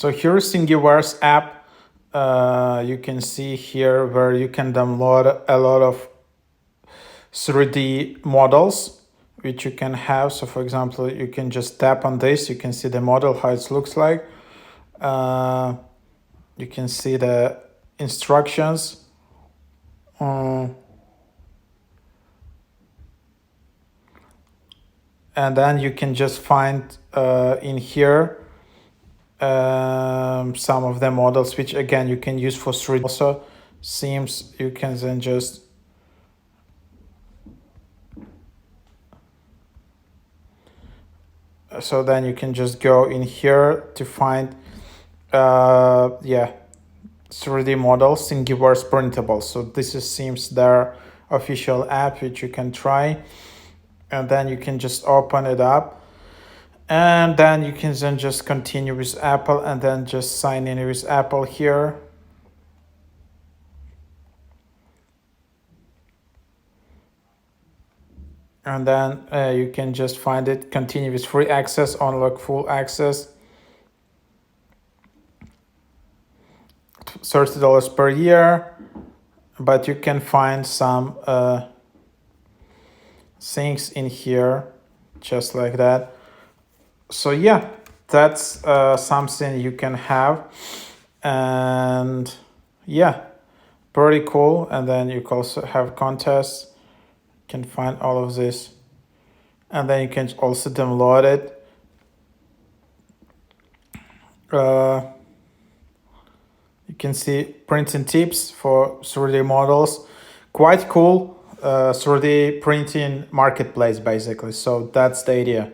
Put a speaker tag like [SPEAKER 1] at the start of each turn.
[SPEAKER 1] So here's Thingiverse app. You can see here where you can download a lot of 3D models which you can have. So for example, you can just tap on this. You can see the model, how it looks like. You can see the instructions. And then you can just find in here some of the models, which again you can use for 3D. Also seems you can then just so then you can just go in here to find 3D models, Thingiverse printable. So this seems their official app which you can try, and then you can just open it up, and then you can then just continue with Apple and then just sign in with Apple here. And then you can just find it, continue with free access, unlock full access, $30 per year, but you can find some things in here just like that. So yeah, that's something you can have, and yeah, pretty cool. And then you can also have contests. Can find all of this, and then you can also download it. You can see printing tips for 3D models. Quite cool. 3D printing marketplace basically. So that's the idea.